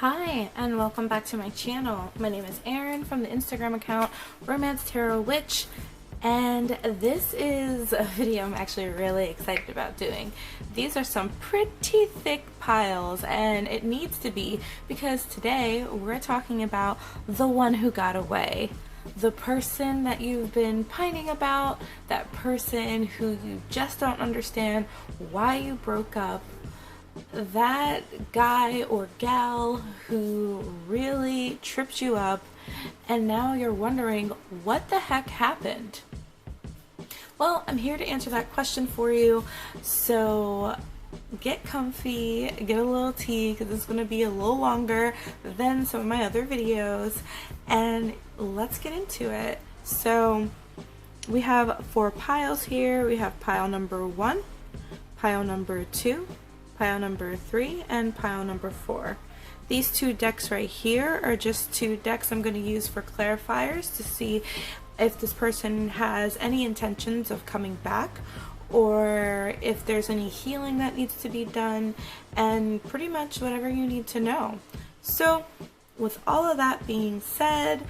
Hi, and welcome back to my channel. My name is Erin from the Instagram account Romance Tarot Witch, and this is a video I'm actually really excited about doing. These are some pretty thick piles, and it needs to be because today we're talking about the one who got away. The person that you've been pining about, that person who you just don't understand why you broke up, that guy or gal who really tripped you up, and now you're wondering what the heck happened. Well, I'm here to answer that question for you, so get comfy, get a little tea, because it's going to be a little longer than some of my other videos, and let's get into it. So we have 4 piles here. We have pile number 1, pile number 2, pile number 3, and pile number 4. These 2 decks right here are just 2 decks I'm going to use for clarifiers to see if this person has any intentions of coming back, or if there's any healing that needs to be done, and pretty much whatever you need to know. So with all of that being said,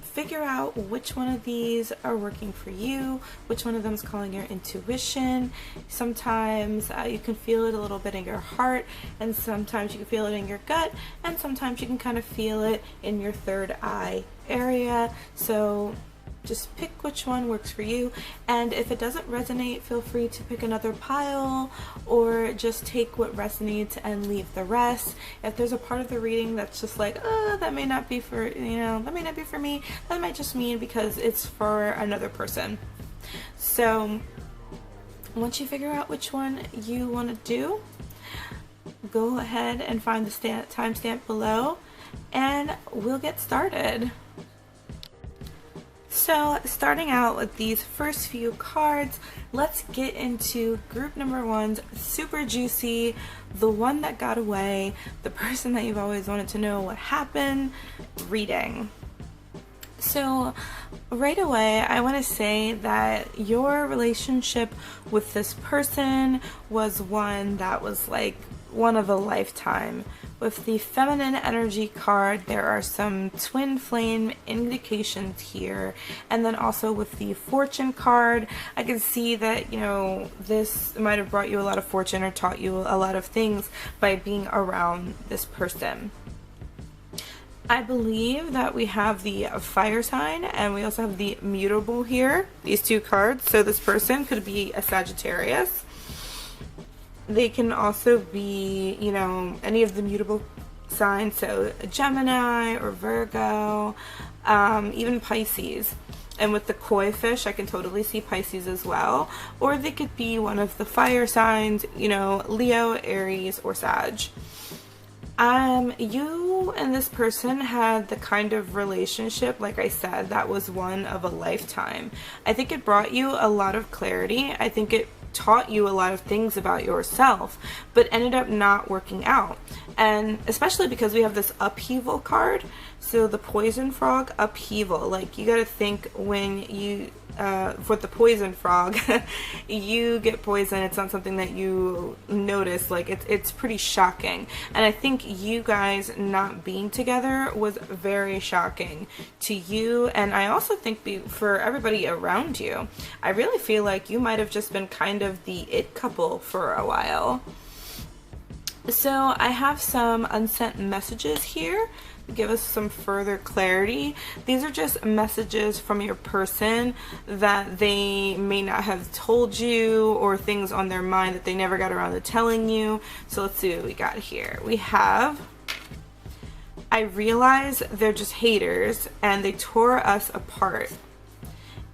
figure out which one of these are working for you, which one of them is calling your intuition. Sometimes you can feel it a little bit in your heart, and sometimes you can feel it in your gut, and sometimes you can kind of feel it in your third eye area. So just pick which one works for you, and if it doesn't resonate, feel free to pick another pile or just take what resonates and leave the rest. If there's a part of the reading that's just like, that may not be for, that may not be for me, that might just mean because it's for another person. So once you figure out which one you want to do, go ahead and find the timestamp below and we'll get started. So starting out with these first few cards, let's get into group number 1's super juicy, the one that got away, the person that you've always wanted to know what happened, reading. So right away, I want to say that your relationship with this person was one that was like one of a lifetime. With the feminine energy card, there are some twin flame indications here, and then also with the fortune card, I can see that, this might have brought you a lot of fortune or taught you a lot of things by being around this person. I believe that we have the fire sign, and we also have the mutable here, these 2 cards. So this person could be a Sagittarius. They can also be, any of the mutable signs, so a Gemini or Virgo, even Pisces. And with the koi fish, I can totally see Pisces as well. Or they could be one of the fire signs, Leo, Aries, or Sag. You and this person had the kind of relationship, like I said, that was one of a lifetime. I think it brought you a lot of clarity. I think it taught you a lot of things about yourself, but ended up not working out. And especially because we have this upheaval card, so the poison frog, upheaval, like you gotta think when you for the poison frog, you get poisoned, it's not something that you notice, like it's pretty shocking. And I think you guys not being together was very shocking to you, and I also think for everybody around you. I really feel like you might have just been kind of the it couple for a while. So I have some unsent messages here to give us some further clarity. These are just messages from your person that they may not have told you, or things on their mind that they never got around to telling you. So let's see what we got here. We have, I realize they're just haters and they tore us apart,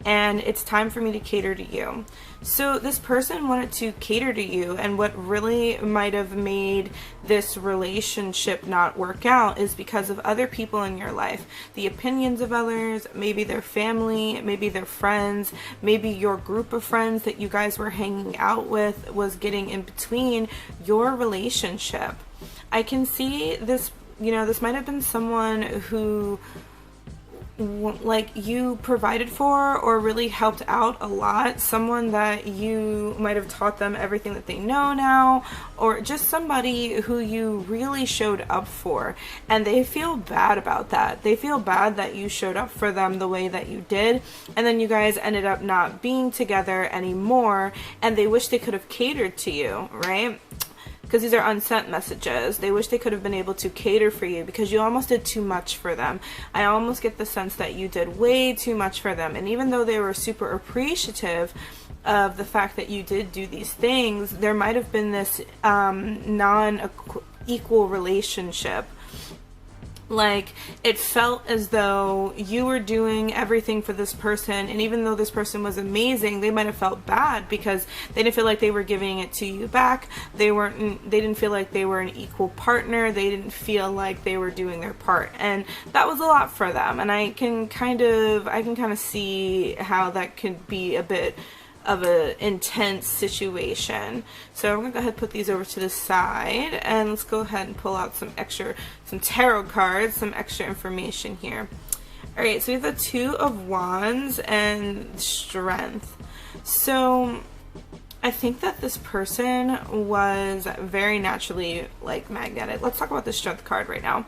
and it's time for me to cater to you. So this person wanted to cater to you, and what really might have made this relationship not work out is because of other people in your life. The opinions of others, maybe their family, maybe their friends, maybe your group of friends that you guys were hanging out with was getting in between your relationship. I can see this, this might have been someone who like you provided for or really helped out a lot, someone that you might have taught them everything that they know now, or just somebody who you really showed up for, and they feel bad about that. They feel bad that you showed up for them the way that you did, and then you guys ended up not being together anymore, and they wish they could have catered to you, right? Because these are unsent messages. They wish they could have been able to cater for you because you almost did too much for them. I almost get the sense that you did way too much for them. And even though they were super appreciative of the fact that you did do these things, there might have been this non-equal relationship. Like, it felt as though you were doing everything for this person, and even though this person was amazing, they might have felt bad because they didn't feel like they were giving it to you back. They didn't feel like they were an equal partner. They didn't feel like they were doing their part, and that was a lot for them. And I can kind of see how that could be a bit of an intense situation. So I'm gonna go ahead and put these over to the side, and let's go ahead and pull out some tarot cards, some extra information here. All right, so we have the Two of Wands and Strength. So I think that this person was very naturally like magnetic. Let's talk about the Strength card right now.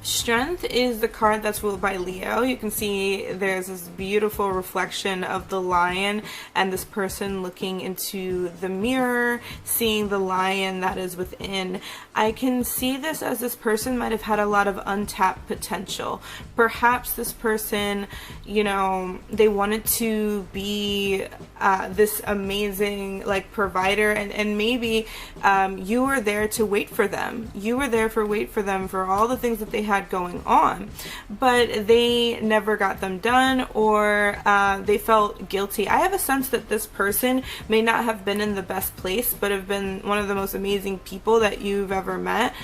Strength is the card that's ruled by Leo. You can see there's this beautiful reflection of the lion and this person looking into the mirror, seeing the lion that is within. I can see this as this person might have had a lot of untapped potential. Perhaps this person, you know, they wanted to be this amazing like provider, and maybe you were there to wait for them. You were there for wait for them for all the things that they had going on, but they never got them done, or they felt guilty. I have a sense that this person may not have been in the best place, but have been one of the most amazing people that you've ever met.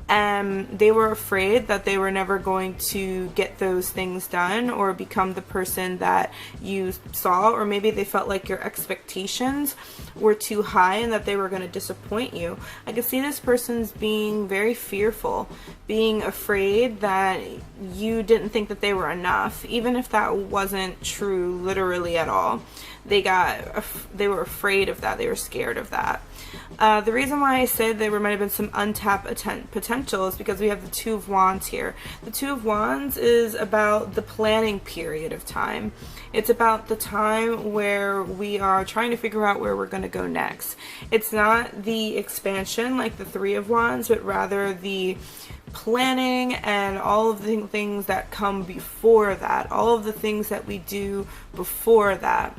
They were afraid that they were never going to get those things done or become the person that you saw, or maybe they felt like your expectations were too high and that they were going to disappoint you. I can see this person's being very fearful, being afraid that you didn't think that they were enough, even if that wasn't true literally at all. They were afraid of that. They were scared of that. The reason why I said there might have been some untapped potential is because we have the Two of Wands here. The Two of Wands is about the planning period of time. It's about the time where we are trying to figure out where we're going to go next. It's not the expansion like the Three of Wands, but rather the planning and all of the things that come before that, all of the things that we do before that,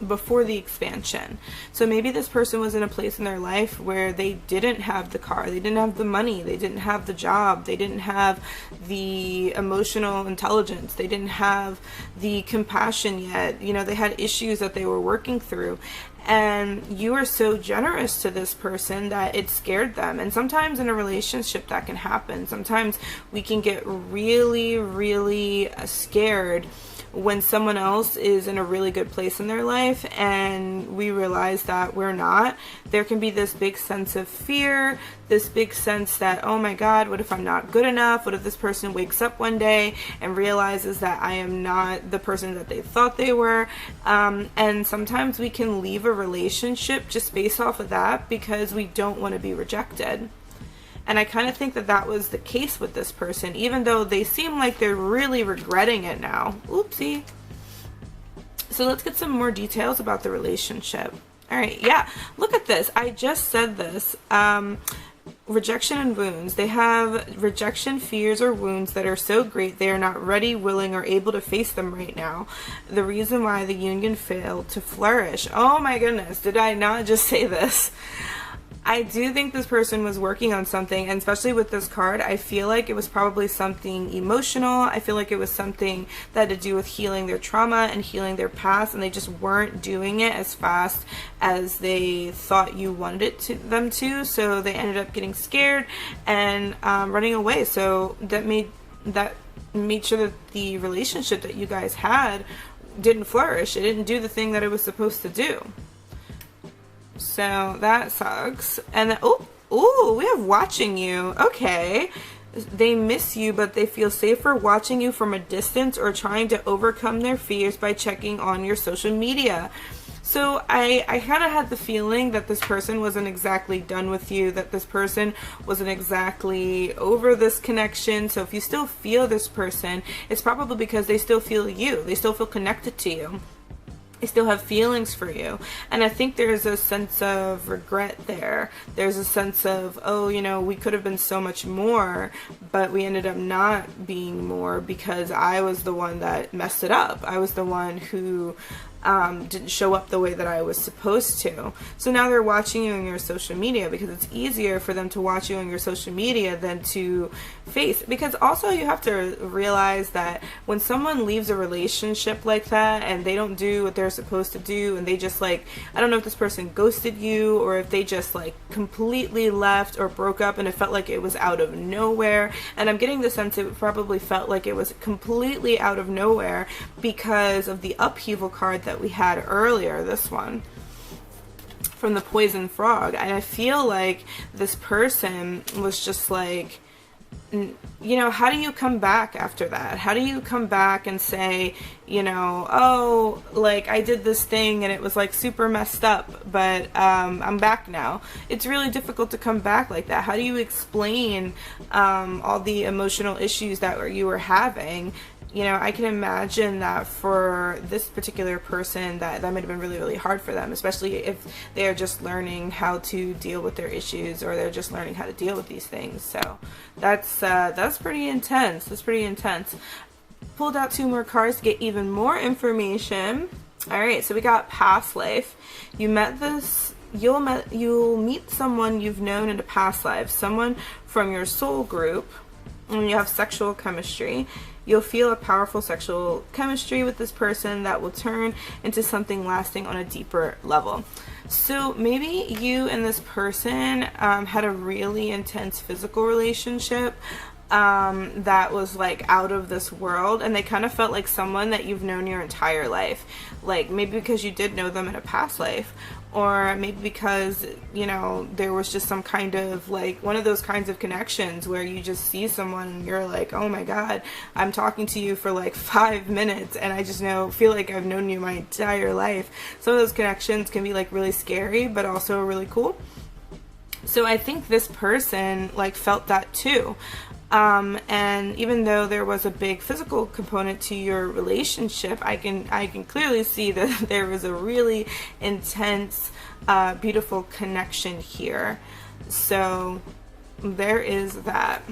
before the expansion. So maybe this person was in a place in their life where they didn't have the car, they didn't have the money, they didn't have the job, they didn't have the emotional intelligence, they didn't have the compassion yet. You know, they had issues that they were working through, and you are so generous to this person that it scared them. And sometimes in a relationship that can happen. Sometimes we can get really, really scared when someone else is in a really good place in their life and we realize that we're not. There can be this big sense of fear, this big sense that, oh my God, what if I'm not good enough? What if this person wakes up one day and realizes that I am not the person that they thought they were? And sometimes we can leave a relationship just based off of that because we don't want to be rejected. And I kind of think that that was the case with this person, even though they seem like they're really regretting it now. Oopsie. So let's get some more details about the relationship. All right, yeah, look at this. I just said this. Rejection and wounds. They have rejection, fears, or wounds that are so great they are not ready, willing, or able to face them right now. The reason why the union failed to flourish. Oh my goodness, did I not just say this? I do think this person was working on something, and especially with this card, I feel like it was probably something emotional. I feel like it was something that had to do with healing their trauma and healing their past, and they just weren't doing it as fast as they thought you wanted them to, so they ended up getting scared and running away. So that made sure that the relationship that you guys had didn't flourish. It didn't do the thing that it was supposed to do. So that sucks. And then, oh, we have watching you. Okay. they miss you, but they feel safer watching you from a distance or trying to overcome their fears by checking on your social media. So I kind of had the feeling that this person wasn't exactly done with you, that this person wasn't exactly over this connection. So if you still feel this person, it's probably because they still feel you. They still feel connected to you. They still have feelings for you. And I think there's a sense of regret there. There's a sense of, oh, you know, we could have been so much more, but we ended up not being more because I was the one that messed it up. I was the one who didn't show up the way that I was supposed to. So now they're watching you on your social media because it's easier for them to watch you on your social media than to face. Because also you have to realize that when someone leaves a relationship like that and they don't do what they're supposed to do, and they just like, I don't know if this person ghosted you or if they just like completely left or broke up and it felt like it was out of nowhere. And I'm getting the sense it probably felt like it was completely out of nowhere because of the upheaval card that we had earlier, this one from the poison frog. And I feel like this person was just like, you know, how do you come back after that? How do you come back and say, you know, oh, like I did this thing and it was like super messed up, but I'm back now. It's really difficult to come back like that. How do you explain all the emotional issues that you were having? You know, I can imagine that for this particular person that might have been really, really hard for them, especially if they're just learning how to deal with their issues or they're just learning how to deal with these things. So that's pretty intense. That's pretty intense. Pulled out 2 more cards to get even more information. All right, so we got past life. You'll meet someone you've known in a past life, someone from your soul group, and you have sexual chemistry. You'll feel a powerful sexual chemistry with this person that will turn into something lasting on a deeper level. So maybe you and this person had a really intense physical relationship that was like out of this world, and they kind of felt like someone that you've known your entire life. Like maybe because you did know them in a past life, or maybe because, you know, there was just some kind of like one of those kinds of connections where you just see someone and you're like, oh my god, I'm talking to you for like 5 minutes and I just feel like I've known you my entire life. Some of those connections can be like really scary but also really cool. So I think this person like felt that too. And even though there was a big physical component to your relationship, I can clearly see that there was a really intense, beautiful connection here. So there is that.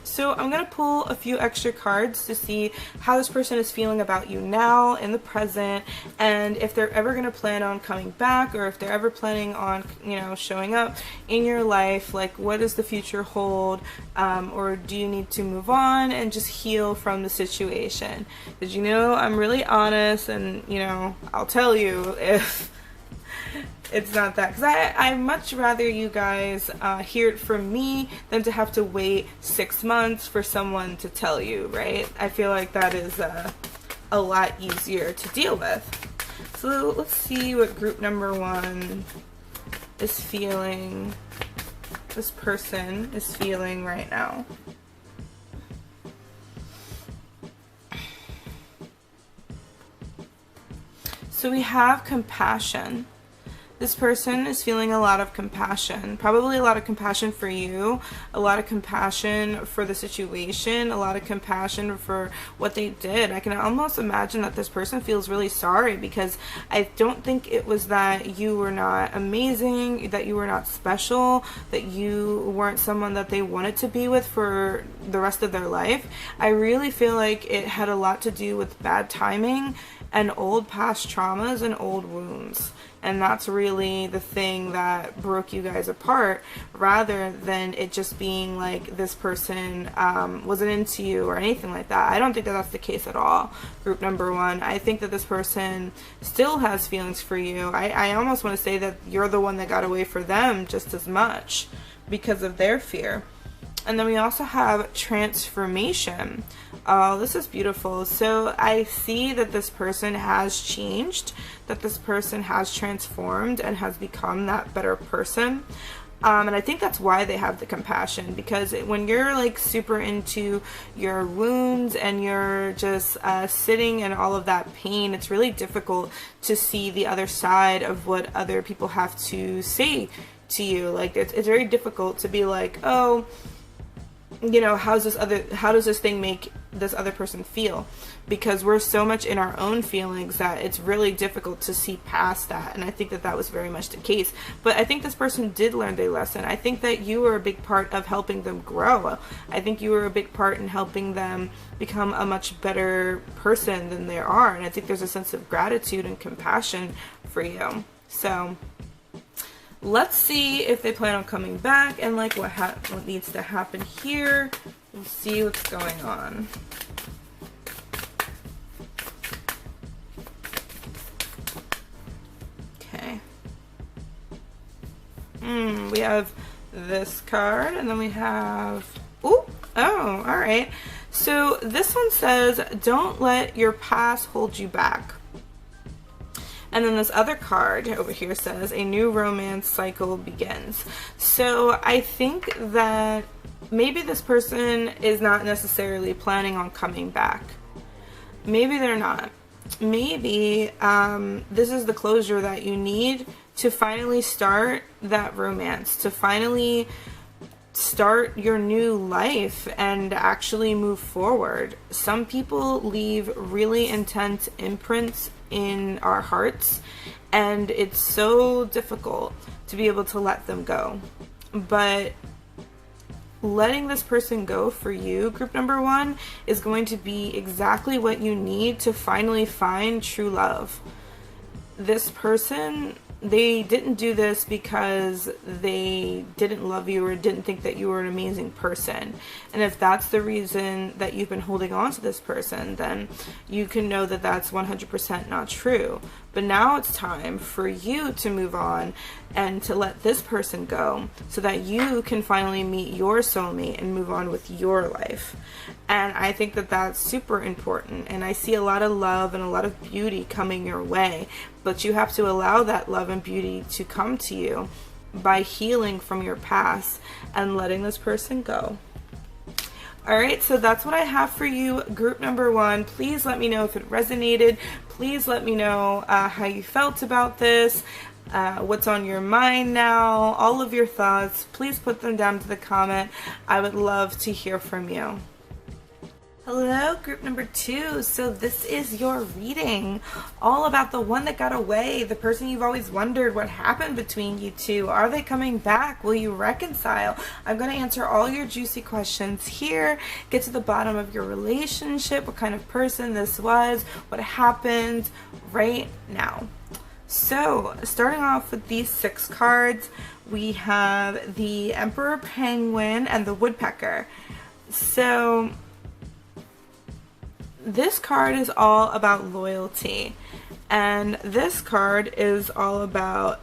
So I'm going to pull a few extra cards to see how this person is feeling about you now in the present, and if they're ever going to plan on coming back, or if they're ever planning on, you know, showing up in your life. Like, what does the future hold, or do you need to move on and just heal from the situation? Because, you know, I'm really honest, and, you know, I'll tell you if it's not that, because I'd much rather you guys hear it from me than to have to wait 6 months for someone to tell you, right? I feel like that is a lot easier to deal with. So let's see what group number 1 is feeling, this person is feeling right now. So we have compassion. This person is feeling a lot of compassion, probably a lot of compassion for you, a lot of compassion for the situation, a lot of compassion for what they did. I can almost imagine that this person feels really sorry, because I don't think it was that you were not amazing, that you were not special, that you weren't someone that they wanted to be with for the rest of their life. I really feel like it had a lot to do with bad timing and old past traumas and old wounds. And that's really the thing that broke you guys apart, rather than it just being like this person wasn't into you or anything like that. I don't think that that's the case at all, group number 1. I think that this person still has feelings for you. I almost want to say that you're the one that got away for them just as much because of their fear. And then we also have transformation. Oh, this is beautiful. So I see that this person has changed, that this person has transformed and has become that better person. And I think that's why they have the compassion, because when you're like super into your wounds and you're just sitting in all of that pain, it's really difficult to see the other side of what other people have to say to you. Like it's very difficult to be like, oh, you know, how does this thing make this other person feel? Because we're so much in our own feelings that it's really difficult to see past that. And I think that that was very much the case. But I think this person did learn their lesson. I think that you were a big part of helping them grow. I think you were a big part in helping them become a much better person than they are. And I think there's a sense of gratitude and compassion for you. So let's see if they plan on coming back and like what needs to happen here. We'll see what's going on. Okay. We have this card, and then we have, oh, all right. So this one says, don't let your past hold you back. And then this other card over here says, a new romance cycle begins. So I think that maybe this person is not necessarily planning on coming back. Maybe they're not. Maybe this is the closure that you need to finally start that romance, to finally start your new life and actually move forward. Some people leave really intense imprints in our hearts, and it's so difficult to be able to let them go. But letting this person go for you, group number one, is going to be exactly what you need to finally find true love. This person, they didn't do this because they didn't love you or didn't think that you were an amazing person. And if that's the reason that you've been holding on to this person, then you can know that that's 100% not true. But now it's time for you to move on and to let this person go so that you can finally meet your soulmate and move on with your life. And I think that that's super important. And I see a lot of love and a lot of beauty coming your way. But you have to allow that love and beauty to come to you by healing from your past and letting this person go. Alright, so that's what I have for you, group number one. Please let me know if it resonated. Please let me know how you felt about this, what's on your mind now, all of your thoughts. Please put them down to the comment. I would love to hear from you. Hello, group number two. So this is your reading, all about the one that got away, the person you've always wondered what happened between you two. Are they coming back? Will you reconcile? I'm going to answer all your juicy questions here, get to the bottom of your relationship, what kind of person this was, what happened right now. So starting off with these 6 cards, we have the Emperor Penguin and the Woodpecker. So this card is all about loyalty, and this card is all about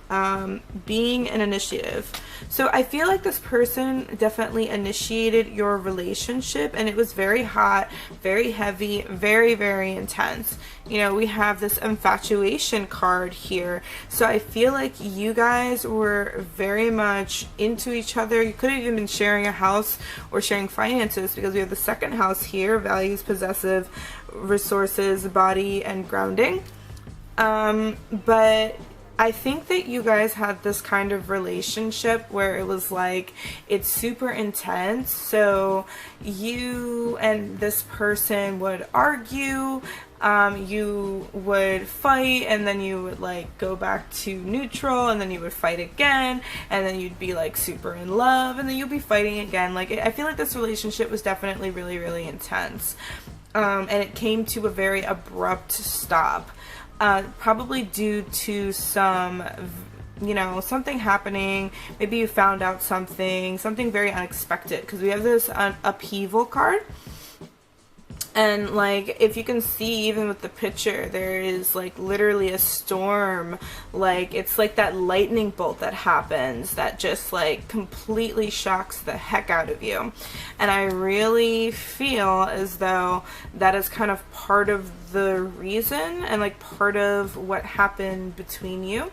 being an initiative. So I feel like this person definitely initiated your relationship, and it was very hot, very heavy, very, very intense. You know, we have this infatuation card here. So I feel like you guys were very much into each other. You could have even been sharing a house or sharing finances, because we have the second house here, values, possessive, resources, body, and grounding. But I think that you guys had this kind of relationship where it was like, it's super intense. So you and this person would argue, you would fight, and then you would like go back to neutral, and then you would fight again, and then you'd be like super in love, and then you'll be fighting again. Like, I feel like this relationship was definitely really, really intense. And it came to a very abrupt stop. Probably due to some, you know, something happening. Maybe you found out something very unexpected, because we have this upheaval card. And like, if you can see, even with the picture, there is like literally a storm. Like, it's like that lightning bolt that happens that just like completely shocks the heck out of you. And I really feel as though that is kind of part of the reason and like part of what happened between you.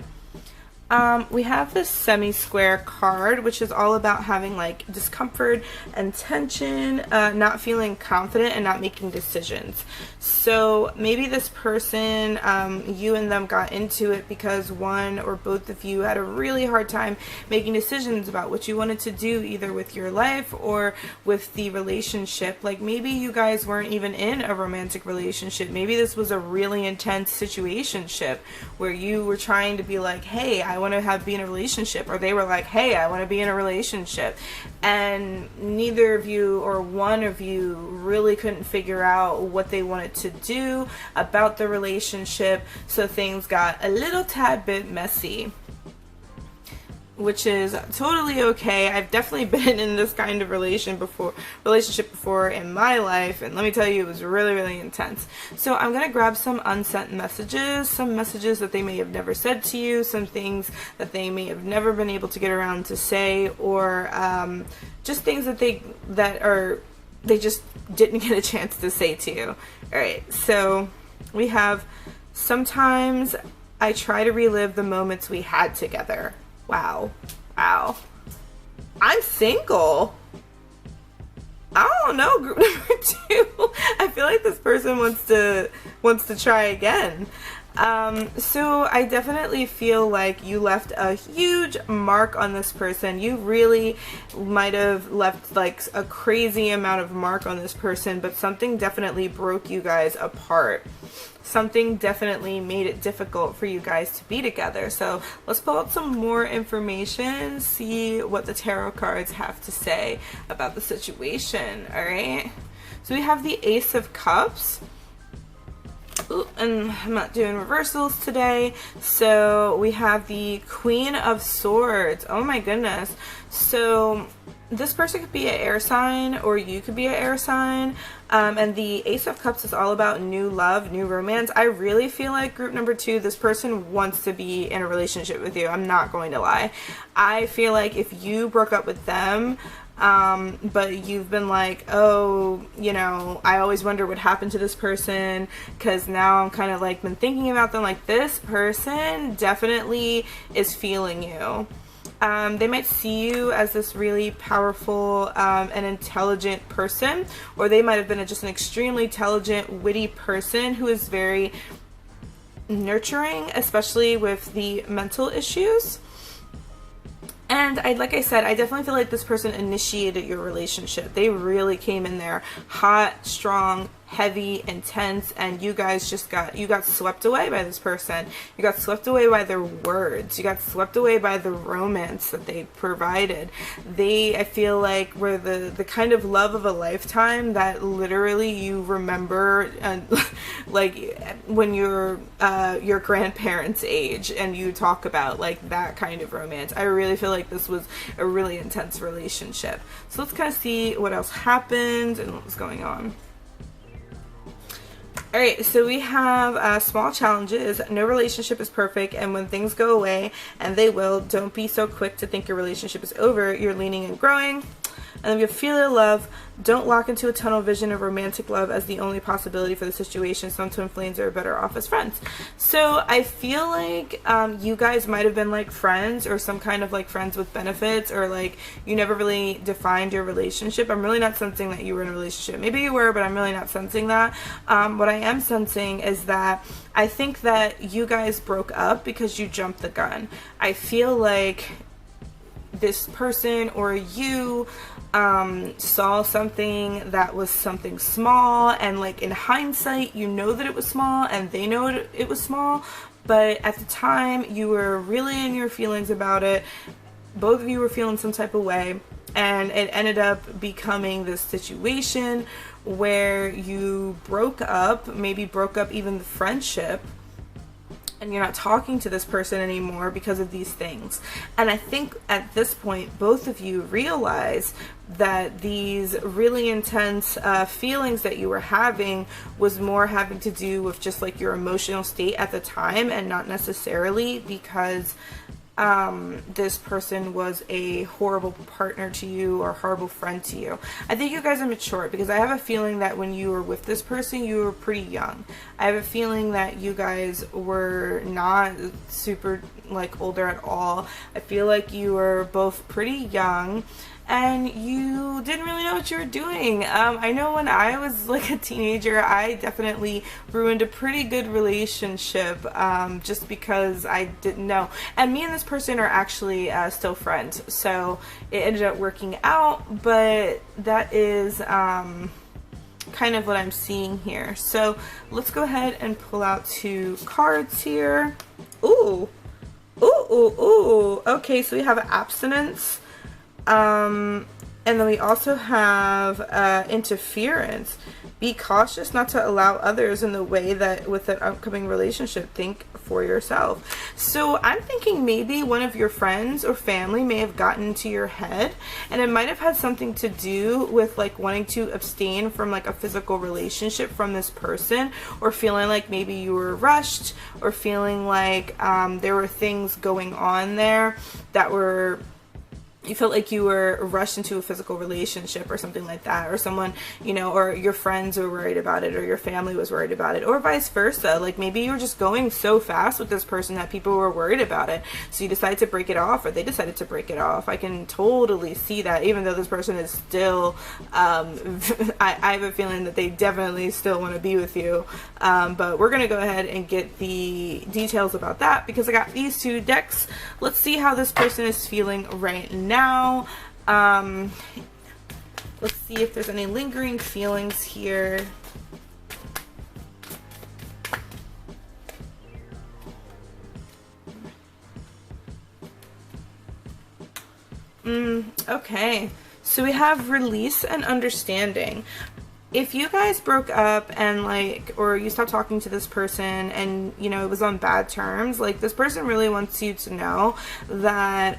We have this semi-square card, which is all about having like discomfort and tension, not feeling confident and not making decisions. So maybe this person, you and them got into it because one or both of you had a really hard time making decisions about what you wanted to do, either with your life or with the relationship. Like maybe you guys weren't even in a romantic relationship. Maybe this was a really intense situationship where you were trying to be like, hey, I want to be in a relationship, or they were like, hey, I want to be in a relationship, and neither of you or one of you really couldn't figure out what they wanted to do about the relationship, so things got a little tad bit messy, which is totally okay. I've definitely been in this kind of relationship before in my life, and let me tell you, it was really, really intense. So I'm gonna grab some unsent messages, some messages that they may have never said to you, some things that they may have never been able to get around to say, or just things that they just didn't get a chance to say to you. All right, so we have, sometimes I try to relive the moments we had together. Wow. I'm single. I don't know, group number 2. I feel like this person wants to try again. So I definitely feel like you left a huge mark on this person. You really might have left like a crazy amount of mark on this person, but something definitely broke you guys apart. Something definitely made it difficult for you guys to be together. So let's pull out some more information, see what the tarot cards have to say about the situation. All right, so we have the Ace of Cups. Ooh, and I'm not doing reversals today. So we have the Queen of Swords. Oh my goodness. So this person could be an air sign, or you could be an air sign. And the Ace of Cups is all about new love, new romance. I really feel like group number 2, this person wants to be in a relationship with you. I'm not going to lie. I feel like if you broke up with them, but you've been like, oh, you know, I always wonder what happened to this person, because now I'm kind of like been thinking about them, like this person definitely is feeling you. They might see you as this really powerful and intelligent person, or they might have been just an extremely intelligent, witty person who is very nurturing, especially with the mental issues. And like I said, I definitely feel like this person initiated your relationship. They really came in there hot, strong, heavy, intense, and you guys just got swept away by this person. You got swept away by their words. You got swept away by the romance that they provided. They, I feel like, were the kind of love of a lifetime that literally you remember like when you're your grandparents' age and you talk about like that kind of romance. I really feel like this was a really intense relationship. So let's kind of see what else happened and what was going on. Alright, so we have small challenges. No relationship is perfect, and when things go away, and they will, don't be so quick to think your relationship is over. You're leaning and growing. And if you feel your love, don't lock into a tunnel vision of romantic love as the only possibility for the situation. Some twin flames are better off as friends. So I feel like you guys might have been like friends, or some kind of like friends with benefits, or like you never really defined your relationship. I'm really not sensing that you were in a relationship. Maybe you were, but I'm really not sensing that. What I am sensing is that I think that you guys broke up because you jumped the gun. I feel like this person or you saw something that was something small, and like in hindsight you know that it was small and they know it was small, but at the time you were really in your feelings about it. Both of you were feeling some type of way, and it ended up becoming this situation where you broke up, maybe broke up even the friendship, and you're not talking to this person anymore because of these things. And I think at this point, both of you realize that these really intense feelings that you were having was more having to do with just like your emotional state at the time, and not necessarily because this person was a horrible partner to you or horrible friend to you. I think you guys are mature, because I have a feeling that when you were with this person, you were pretty young. I have a feeling that you guys were not super like older at all. I feel like you were both pretty young and you didn't really know what you were doing. I know when I was like a teenager, I definitely ruined a pretty good relationship just because I didn't know. And me and this person are actually still friends, so it ended up working out, but that is kind of what I'm seeing here. So let's go ahead and pull out 2 cards here. Ooh. Ooh, ooh, ooh. Okay, so we have abstinence. And then we also have interference. Be cautious not to allow others in the way that with an upcoming relationship. Think for yourself. So I'm thinking maybe one of your friends or family may have gotten into your head, and it might have had something to do with like wanting to abstain from like a physical relationship from this person, or feeling like maybe you were rushed, or feeling like there were things going on there that were, you felt like you were rushed into a physical relationship or something like that, or someone, you know, or your friends were worried about it, or your family was worried about it, or vice versa. Like maybe you were just going so fast with this person that people were worried about it, so you decided to break it off, or they decided to break it off. I can totally see that, even though this person is still I have a feeling that they definitely still want to be with you, but we're gonna go ahead and get the details about that, because I got these 2 decks. Let's see how this person is feeling right now. Let's see if there's any lingering feelings here. Okay, so we have release and understanding. If you guys broke up and like, or you stopped talking to this person and, you know, it was on bad terms, like this person really wants you to know that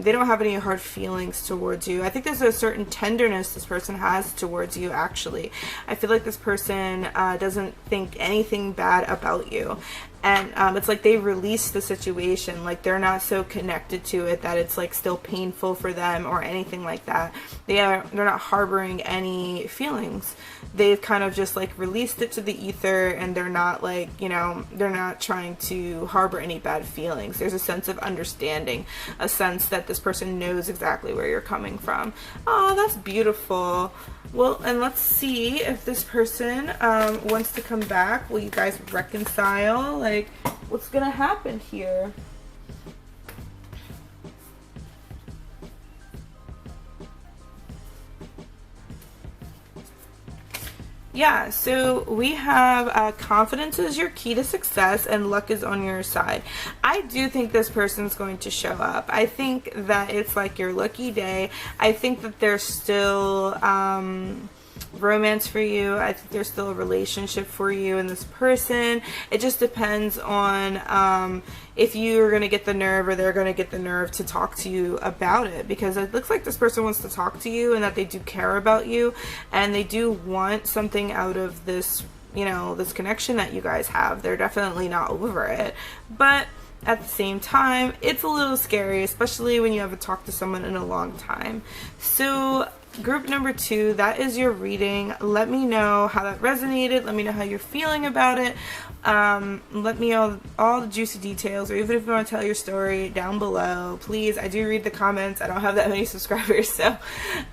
they don't have any hard feelings towards you. I think there's a certain tenderness this person has towards you, actually. I feel like this person doesn't think anything bad about you. And it's like they release the situation, like they're not so connected to it that it's like still painful for them or anything like that. They're not harboring any feelings. They've kind of just like released it to the ether, and they're not like, you know, they're not trying to harbor any bad feelings. There's a sense of understanding, a sense that this person knows exactly where you're coming from. Oh, that's beautiful. Well, and let's see if this person wants to come back. Will you guys reconcile? Like, what's gonna happen here? Yeah, so we have confidence is your key to success and luck is on your side. I do think this person's going to show up. I think that it's like your lucky day. I think that there's still romance for you. I think there's still a relationship for you and this person. It just depends on if you're going to get the nerve or they're going to get the nerve to talk to you about it, because it looks like this person wants to talk to you and that they do care about you and they do want something out of this, you know, this connection that you guys have. They're definitely not over it, but at the same time, it's a little scary, especially when you haven't talked to someone in a long time. So group number 2, that is your reading. Let me know how that resonated. Let me know how you're feeling about it. Let me know all the juicy details, or even if you want to tell your story down below, please. I do read the comments. I don't have that many subscribers, so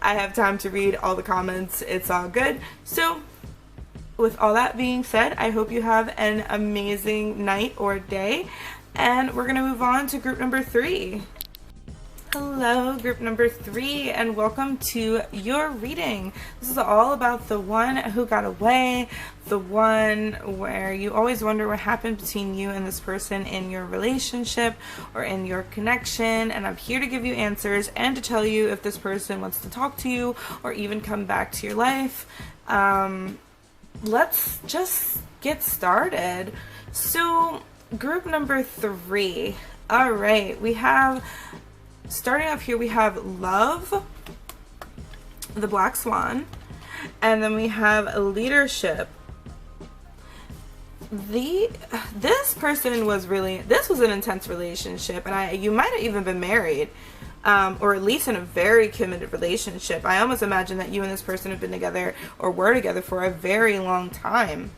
I have time to read all the comments. It's all good. So with all that being said, I hope you have an amazing night or day, and we're gonna move on to group number 3. Hello, group number 3, and welcome to your reading. This is all about the one who got away, the one where you always wonder what happened between you and this person in your relationship or in your connection, and I'm here to give you answers and to tell you if this person wants to talk to you or even come back to your life. Let's just get started. So, group number 3. All right, we have, starting off here, we have love, the black swan, and then we have leadership, this person was really, this was an intense relationship, and you might have even been married, or at least in a very committed relationship. I almost imagine that you and this person have been together or were together for a very long time.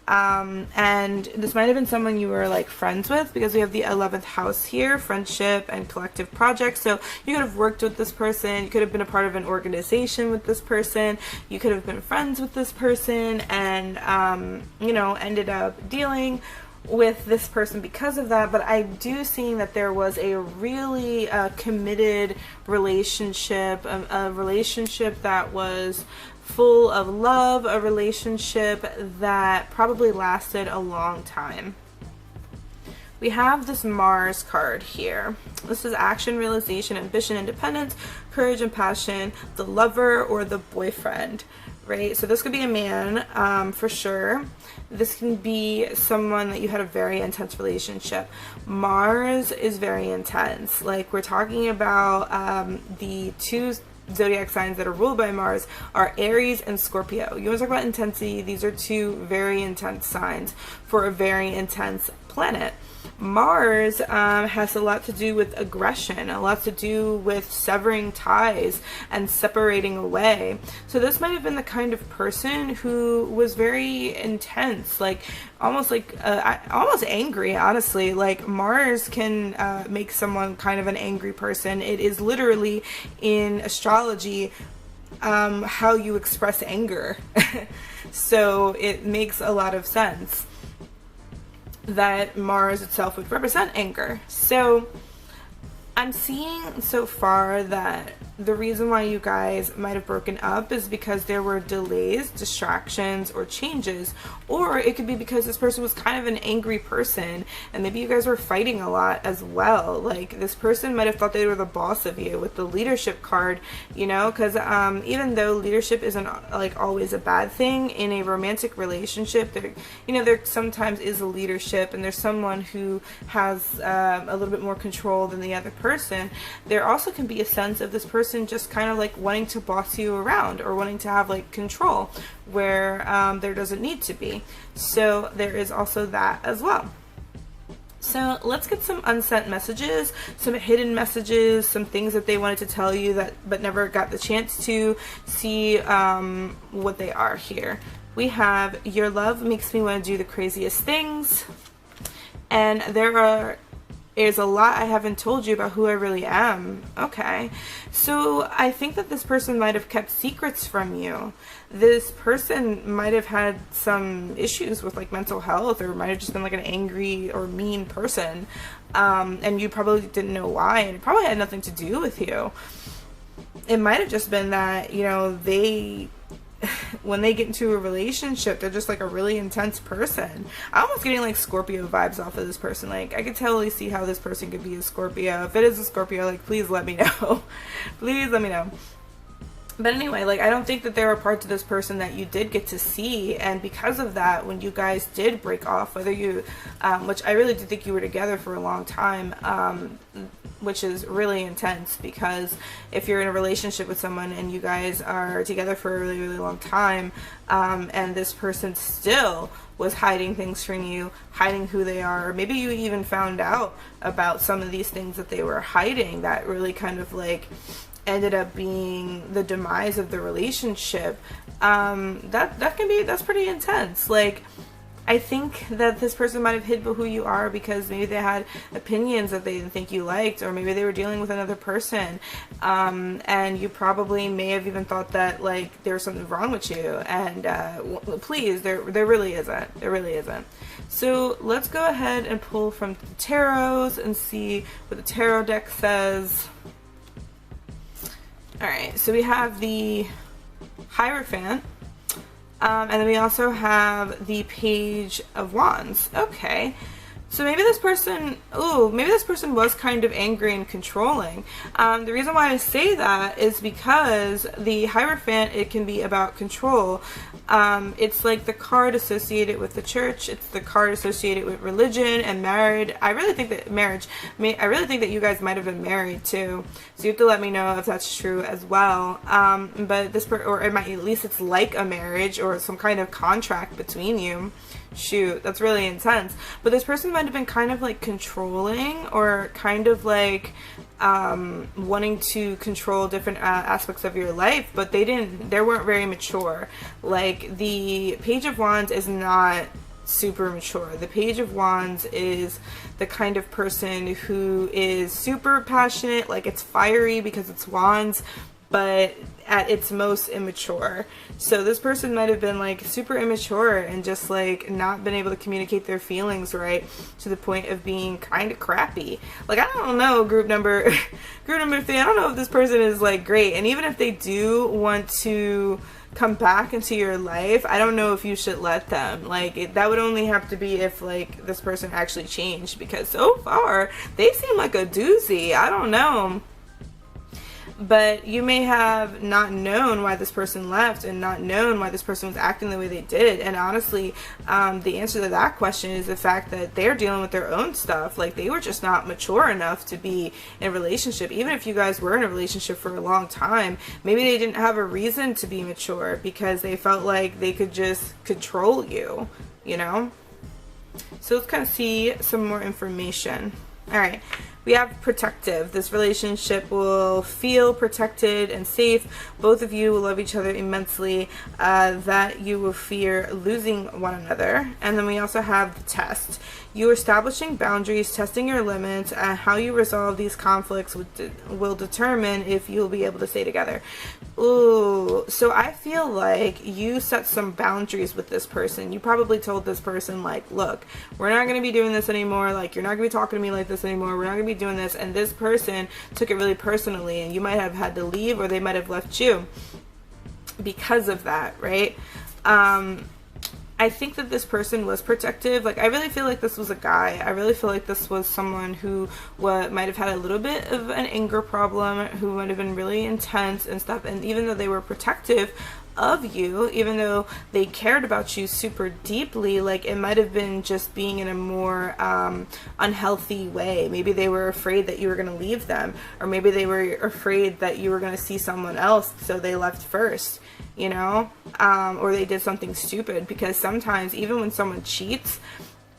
And this might have been someone you were like friends with, because we have the 11th house here, friendship and collective projects. So you could have worked with this person, you could have been a part of an organization with this person, you could have been friends with this person, and you know, ended up dealing with this person because of that. But I do see that there was a really committed relationship, a relationship that was full of love, a relationship that probably lasted a long time. We have this Mars card here. This is action, realization, ambition, independence, courage, and passion, the lover or the boyfriend, right? So this could be a man, for sure. This can be someone that you had a very intense relationship. Mars is very intense. Like, we're talking about the two zodiac signs that are ruled by Mars are Aries and Scorpio. You want to talk about intensity? These are two very intense signs for a very intense planet. Mars has a lot to do with aggression, a lot to do with severing ties and separating away. So this might have been the kind of person who was very intense, like almost angry, honestly. Like, Mars can make someone kind of an angry person. It is literally, in astrology, how you express anger. So it makes a lot of sense that Mars itself would represent anger. So I'm seeing so far that the reason why you guys might have broken up is because there were delays, distractions, or changes. Or it could be because this person was kind of an angry person, and maybe you guys were fighting a lot as well. Like, this person might have thought they were the boss of you with the leadership card, you know, because even though leadership isn't like always a bad thing in a romantic relationship, there, you know, there sometimes is a leadership, and there's someone who has a little bit more control than the other person. There also can be a sense of this person just kind of like wanting to boss you around, or wanting to have like control where there doesn't need to be. So there is also that as well. So let's get some unsent messages, some hidden messages, some things that they wanted to tell you that but never got the chance to see what they are here. We have, your love makes me want to do the craziest things. And there's a lot I haven't told you about who I really am. Okay. So I think that this person might have kept secrets from you. This person might have had some issues with like mental health, or might have just been like an angry or mean person. And you probably didn't know why, and it probably had nothing to do with you. It might have just been that, you know, when they get into a relationship, they're just like a really intense person. I'm almost getting like Scorpio vibes off of this person. Like, I could totally see how this person could be a Scorpio. If it is a Scorpio, like, please let me know. Please let me know. But anyway, like, I don't think that there are parts of this person that you did get to see, and because of that, when you guys did break off, whether you, which I really do think you were together for a long time, which is really intense, because if you're in a relationship with someone and you guys are together for a really, really long time, and this person still was hiding things from you, hiding who they are, or maybe you even found out about some of these things that they were hiding that really kind of like ended up being the demise of the relationship, that's pretty intense. Like, I think that this person might have hid who you are because maybe they had opinions that they didn't think you liked, or maybe they were dealing with another person, and you probably may have even thought that like there was something wrong with you, and please, there really isn't. There really isn't. So let's go ahead and pull from the tarots and see what the tarot deck says. Alright, so we have the Hierophant, and then we also have the Page of Wands. Okay, So maybe this person, maybe this person was kind of angry and controlling. The reason why I say that is because the Hierophant, it can be about control. It's like the card associated with the church. It's the card associated with religion and married. I really think that I really think that you guys might have been married too. So you have to let me know if that's true as well. But or it might, at least it's like a marriage or some kind of contract between you. Shoot, that's really intense. But this person might have been kind of like controlling, or kind of like wanting to control different aspects of your life, but they weren't very mature. Like, the Page of Wands is not super mature. The Page of Wands is the kind of person who is super passionate, like it's fiery because it's wands, but at its most immature. So this person might have been like super immature and just like not been able to communicate their feelings right, to the point of being kind of crappy. Like, I don't know, group number 3, I don't know if this person is like great. And even if they do want to come back into your life, I don't know if you should let them. Like, that would only have to be if like this person actually changed, because so far they seem like a doozy. I don't know. But you may have not known why this person left, and not known why this person was acting the way they did. And honestly, the answer to that question is the fact that they're dealing with their own stuff. Like, they were just not mature enough to be in a relationship. Even if you guys were in a relationship for a long time, maybe they didn't have a reason to be mature because they felt like they could just control you, you know? So let's kind of see some more information. All right. We have protective. This relationship will feel protected and safe. Both of you will love each other immensely. That you will fear losing one another. And then we also have the test. You establishing boundaries, testing your limits, and how you resolve these conflicts will determine if you'll be able to stay together. Ooh, so I feel like you set some boundaries with this person. You probably told this person, like, look, we're not going to be doing this anymore. Like, you're not going to be talking to me like this anymore. We're not going to be doing this. And this person took it really personally, and you might have had to leave, or they might have left you because of that, right? I think that this person was protective. Like, I really feel like this was a guy. I really feel like this was someone who might have had a little bit of an anger problem, who might have been really intense and stuff. And even though they were protective of you, even though they cared about you super deeply, like, it might have been just being in a more unhealthy way. Maybe they were afraid that you were going to leave them, or maybe they were afraid that you were going to see someone else, so they left first, you know, or they did something stupid. Because sometimes even when someone cheats,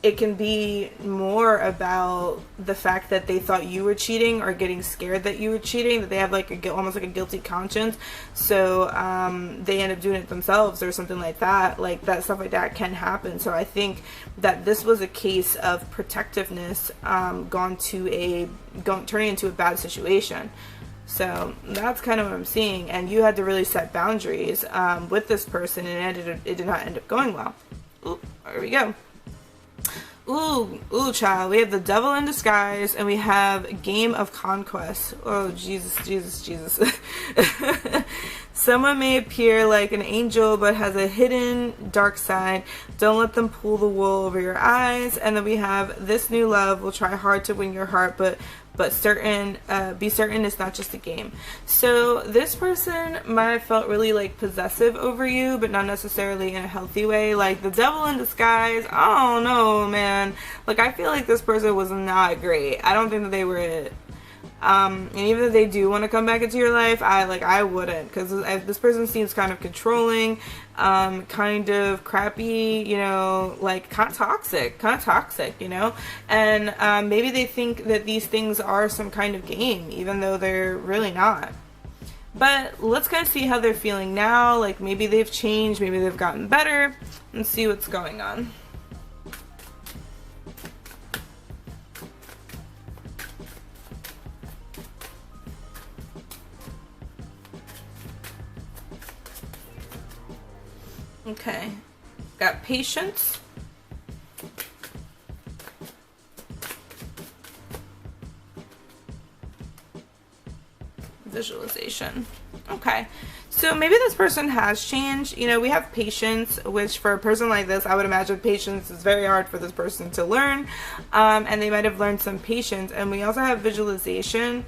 it can be more about the fact that they thought you were cheating, or getting scared that you were cheating, that they have like almost like a guilty conscience, so they end up doing it themselves or something like that. Like, that stuff like that can happen. So I think that this was a case of protectiveness turning into a bad situation. So that's kind of what I'm seeing. And you had to really set boundaries with this person, and it did not end up going well. Ooh, there we go. Ooh, child. We have the Devil in Disguise, and we have Game of Conquest. Oh, Jesus. Someone may appear like an angel, but has a hidden dark side. Don't let them pull the wool over your eyes. And then we have This New Love will try hard to win your heart, but be certain it's not just a game. So this person might have felt really like possessive over you, but not necessarily in a healthy way. Like, the Devil in Disguise, I don't know, man. Like, I feel like this person was not great. I don't think that they were it. And even if they do want to come back into your life, I wouldn't, because this person seems kind of controlling, kind of crappy, you know, like kind of toxic, you know, and maybe they think that these things are some kind of game, even though they're really not. But let's kind of see how they're feeling now. Like, maybe they've changed, maybe they've gotten better, and see what's going on. Okay, got patience, visualization. Okay, So maybe this person has changed. You know, we have patience, which for a person like this, I would imagine patience is very hard for this person to learn. And they might have learned some patience. And we also have visualization,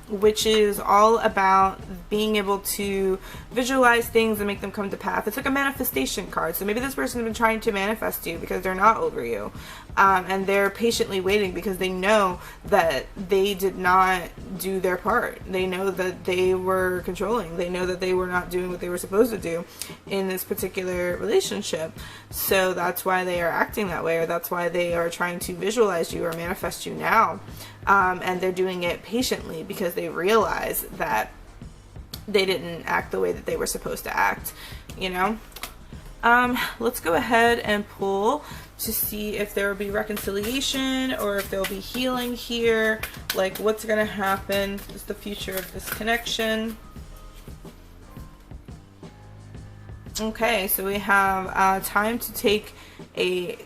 which is all about being able to visualize things and make them come to pass. It's like a manifestation card. So maybe this person has been trying to manifest you because they're not over you. And they're patiently waiting because they know that they did not do their part. They know that they were controlling. They know that they were not doing what they were supposed to do in this particular relationship. So that's why they are acting that way, or that's why they are trying to visualize you or manifest you now. And they're doing it patiently because they realize that they didn't act the way that they were supposed to act, you know? Let's go ahead and pull to see if there will be reconciliation or if there will be healing here, like what's going to happen, is the future of this connection. Okay, so we have time to take a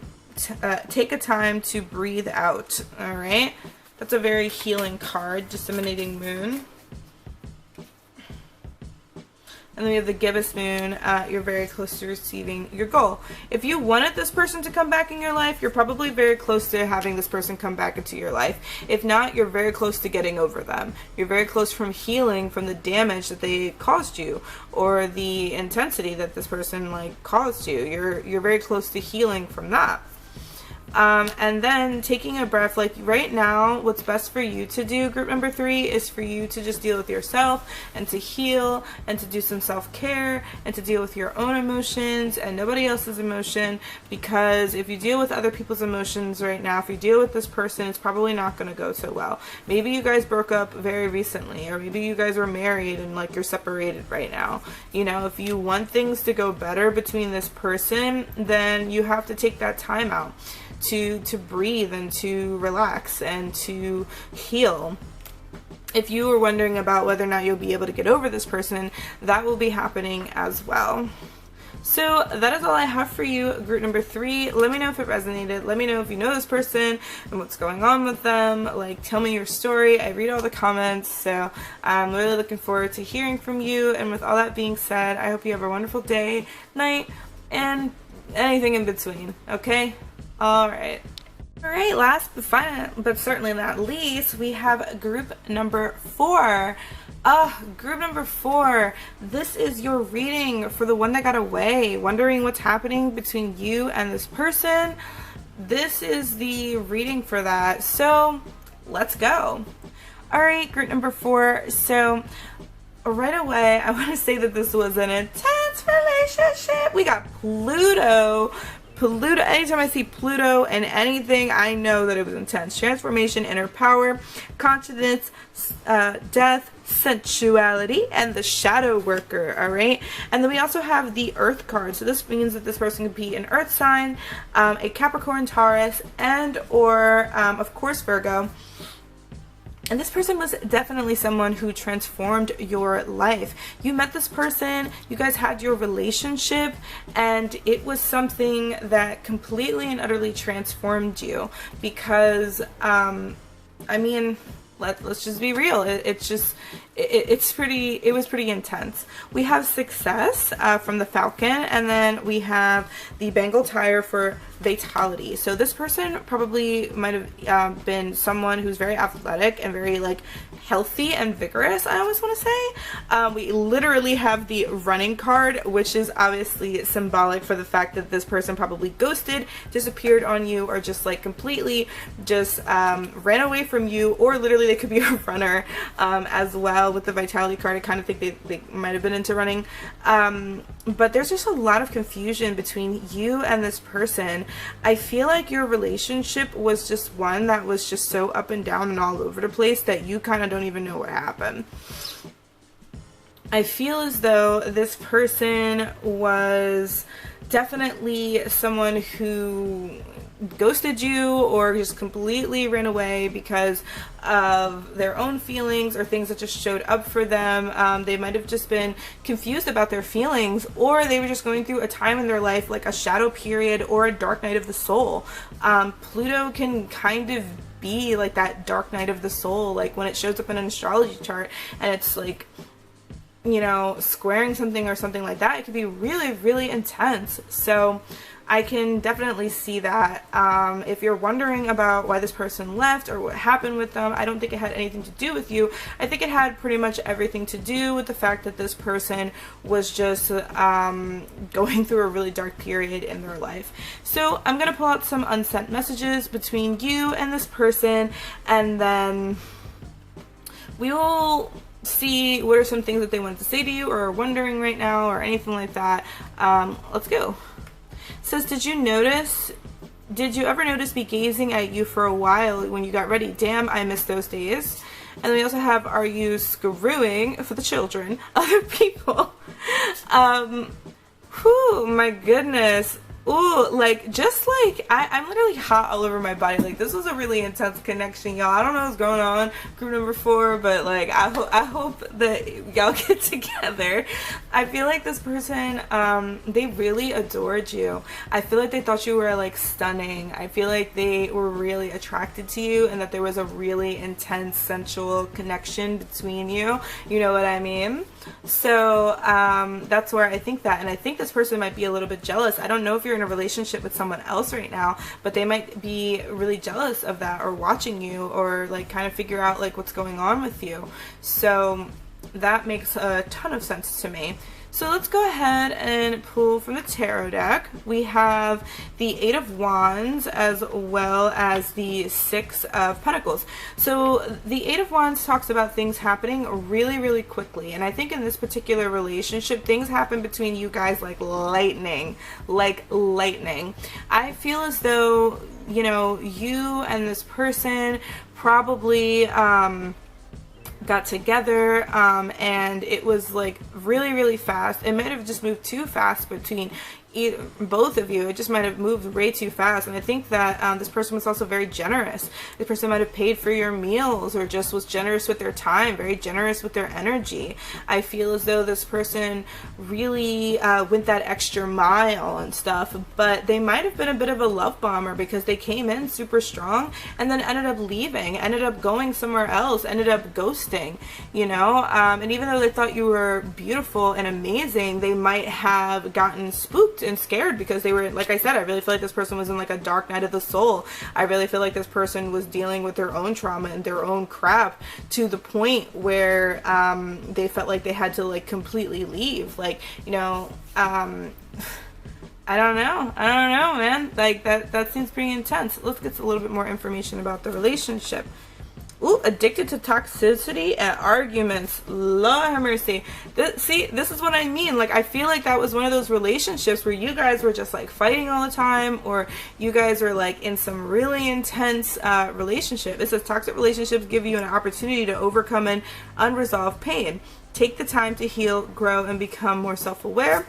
time to breathe out. All right, that's a very healing card, disseminating moon. And then we have the gibbous moon. You're very close to receiving your goal. If you wanted this person to come back in your life, you're probably very close to having this person come back into your life. If not, you're very close to getting over them. You're very close from healing from the damage that they caused you, or the intensity that this person like caused you. You're very close to healing from that. And then taking a breath, like right now, what's best for you to do, group number 3, is for you to just deal with yourself and to heal and to do some self-care and to deal with your own emotions and nobody else's emotion, because if you deal with other people's emotions right now, if you deal with this person, it's probably not going to go so well. Maybe you guys broke up very recently, or maybe you guys were married and like you're separated right now. You know, if you want things to go better between this person, then you have to take that time out to breathe and to relax and to heal. If you were wondering about whether or not you'll be able to get over this person, that will be happening as well. So that is all I have for you, group number 3. Let me know if it resonated. Let me know if you know this person and what's going on with them. Like, tell me your story. I read all the comments, so I'm really looking forward to hearing from you. And with all that being said, I hope you have a wonderful day, night, and anything in between, okay? Alright, last but certainly not least, we have group number 4. Group number 4, this is your reading for the one that got away, wondering what's happening between you and this person. This is the reading for that, so let's go. Alright, group number 4, so right away, I want to say that this was an intense relationship. We got Pluto. Anytime I see Pluto and anything, I know that it was intense. Transformation, inner power, consciousness, death, sensuality, and the shadow worker. All right, and then we also have the Earth card. So this means that this person could be an Earth sign, a Capricorn, Taurus, and or of course Virgo. And this person was definitely someone who transformed your life. You met this person, you guys had your relationship, and it was something that completely and utterly transformed you. Because, I mean, let's just be real. It was pretty intense. We have success from the Falcon, and then we have the Bengal tire for vitality. So this person probably might have been someone who's very athletic and very like healthy and vigorous, I always want to say. We literally have the running card, which is obviously symbolic for the fact that this person probably ghosted, disappeared on you, or just like completely just ran away from you, or literally they could be a runner as well. With the vitality card, I kind of think they might have been into running. But there's just a lot of confusion between you and this person. I feel like your relationship was just one that was just so up and down and all over the place that you kind of don't even know what happened. I feel as though this person was definitely someone who ghosted you or just completely ran away because of their own feelings or things that just showed up for them. They might have just been confused about their feelings, or they were just going through a time in their life like a shadow period or a dark night of the soul. Pluto can kind of be like that dark night of the soul, like when it shows up in an astrology chart and it's like you know, squaring something or something like that. It could be really, really intense. So I can definitely see that. If you're wondering about why this person left or what happened with them, I don't think it had anything to do with you. I think it had pretty much everything to do with the fact that this person was just going through a really dark period in their life. So I'm going to pull out some unsent messages between you and this person, and then we will see what are some things that they wanted to say to you or are wondering right now or anything like that. Let's go. It says, did you ever notice me gazing at you for a while when you got ready? Damn, I miss those days. And then we also have, are you screwing for the children, other people? Whew, my goodness. Ooh, like, just like, I'm literally hot all over my body. Like, this was a really intense connection, y'all. I don't know what's going on, group number 4, but, like, I hope that y'all get together. I feel like this person, they really adored you. I feel like they thought you were, like, stunning. I feel like they were really attracted to you and that there was a really intense, sensual connection between you. You know what I mean? So, that's where I think that. And I think this person might be a little bit jealous. I don't know if you're in a relationship with someone else right now, but they might be really jealous of that or watching you or like kind of figure out like what's going on with you. So that makes a ton of sense to me. So let's go ahead and pull from the tarot deck. We have the 8 of Wands as well as the 6 of Pentacles. So the 8 of Wands talks about things happening really, really quickly. And I think in this particular relationship, things happen between you guys like lightning. Like lightning. I feel as though, you know, you and this person probably got together and it was like really, really fast. It might have just moved too fast between both of you. It just might have moved way too fast. And I think that this person was also very generous. This person might have paid for your meals or just was generous with their time, very generous with their energy. I feel as though this person really went that extra mile and stuff, but they might have been a bit of a love bomber because they came in super strong and then ended up leaving, ended up going somewhere else, ended up ghosting, you know? And even though they thought you were beautiful and amazing, they might have gotten spooked and scared because they were, like I said, I really feel like this person was in like a dark night of the soul. I really feel like this person was dealing with their own trauma and their own crap to the point where they felt like they had to like completely leave. Like, you know, I don't know, man. Like that seems pretty intense. Let's get a little bit more information about the relationship. Ooh, addicted to toxicity and arguments. Lord have mercy. This is what I mean. Like, I feel like that was one of those relationships where you guys were just like fighting all the time, or you guys were like in some really intense relationship. It says toxic relationships give you an opportunity to overcome an unresolved pain. Take the time to heal, grow, and become more self-aware.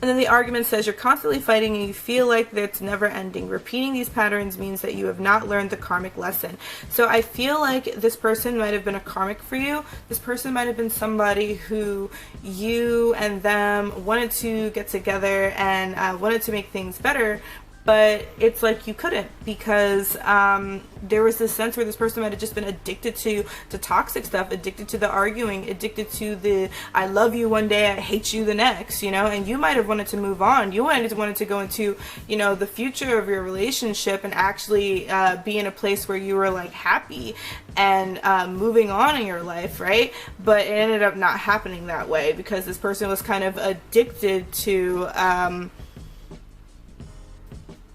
And then the argument says you're constantly fighting and you feel like it's never ending. Repeating these patterns means that you have not learned the karmic lesson. So I feel like this person might have been a karmic for you. This person might have been somebody who you and them wanted to get together and wanted to make things better. But it's like you couldn't because there was this sense where this person might have just been addicted to toxic stuff, addicted to the arguing, addicted to the I love you one day, I hate you the next, you know, and you might have wanted to move on. You wanted to go into, you know, the future of your relationship and actually be in a place where you were like happy and moving on in your life, right? But it ended up not happening that way because this person was kind of addicted to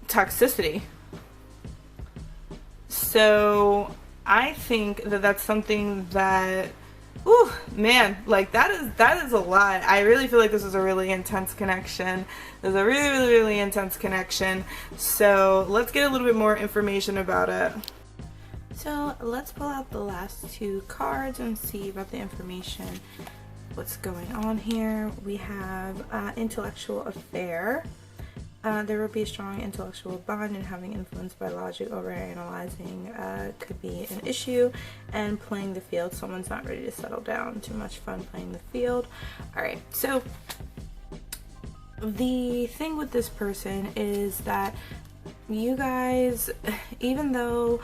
toxicity. So I think that that's something that, ooh, man, like that is a lot. I really feel like this is a really intense connection. There's a really, really, really intense connection. So let's get a little bit more information about it. So let's pull out the last 2 cards and see about the information. What's going on here? We have intellectual affair. There will be a strong intellectual bond, and having influence by logic over analyzing could be an issue. And playing the field, someone's not ready to settle down. Too much fun playing the field. Alright, so the thing with this person is that you guys, even though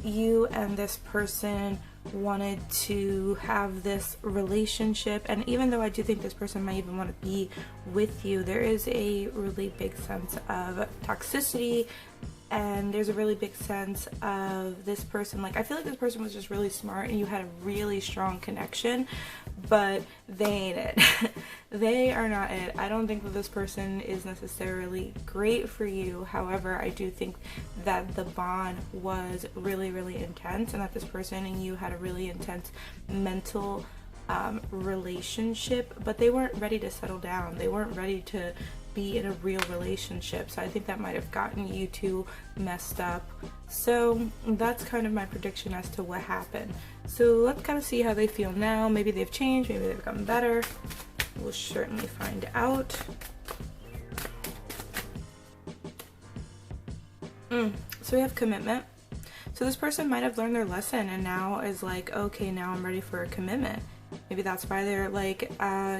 you and this person wanted to have this relationship, and even though I do think this person might even want to be with you, there is a really big sense of toxicity, and there's a really big sense of this person, like, I feel like this person was just really smart and you had a really strong connection, but they ain't it. They are not it. I don't think that this person is necessarily great for you. However, I do think that the bond was really, really intense, and that this person and you had a really intense mental relationship, but they weren't ready to settle down. They weren't ready to be in a real relationship. So I think that might have gotten you two messed up. So that's kind of my prediction as to what happened. So let's kind of see how they feel now. Maybe they've changed, maybe they've gotten better. We'll certainly find out. So we have commitment. So this person might have learned their lesson and now is like, okay, now I'm ready for a commitment. Maybe that's why they're like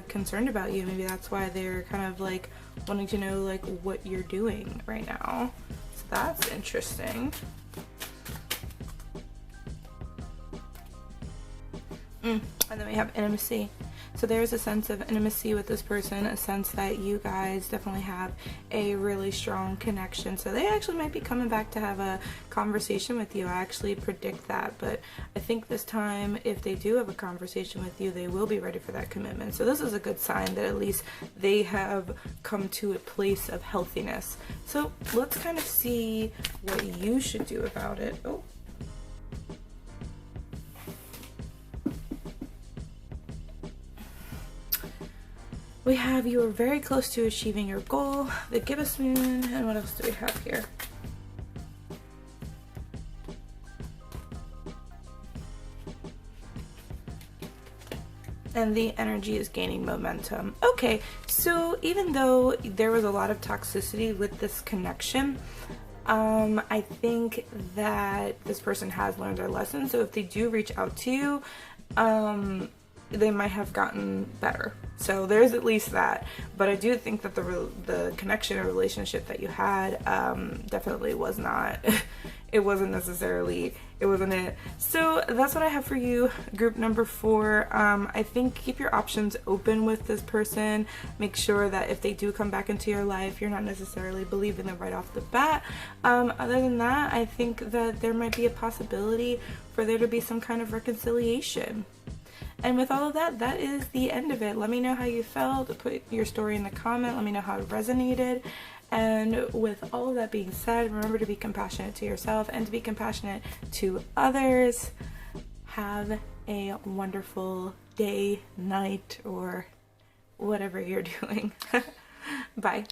concerned about you. Maybe that's why they're kind of like wanting to know like what you're doing right now. So that's interesting. And then we have intimacy. So there's a sense of intimacy with this person, a sense that you guys definitely have a really strong connection. So they actually might be coming back to have a conversation with you. I actually predict that, but I think this time if they do have a conversation with you, they will be ready for that commitment. So this is a good sign that at least they have come to a place of healthiness. So let's kind of see what you should do about it. Oh. We have you are very close to achieving your goal, the gibbous moon, and what else do we have here? And the energy is gaining momentum. Okay, so even though there was a lot of toxicity with this connection, I think that this person has learned their lesson. So if they do reach out to you, they might have gotten better. So there's at least that. But I do think that the connection or relationship that you had definitely was not, it wasn't necessarily, it wasn't it. So that's what I have for you, group number 4. I think keep your options open with this person. Make sure that if they do come back into your life, you're not necessarily believing them right off the bat. Other than that, I think that there might be a possibility for there to be some kind of reconciliation. And with all of that, that is the end of it. Let me know how you felt. Put your story in the comment. Let me know how it resonated. And with all of that being said, remember to be compassionate to yourself and to be compassionate to others. Have a wonderful day, night, or whatever you're doing. Bye.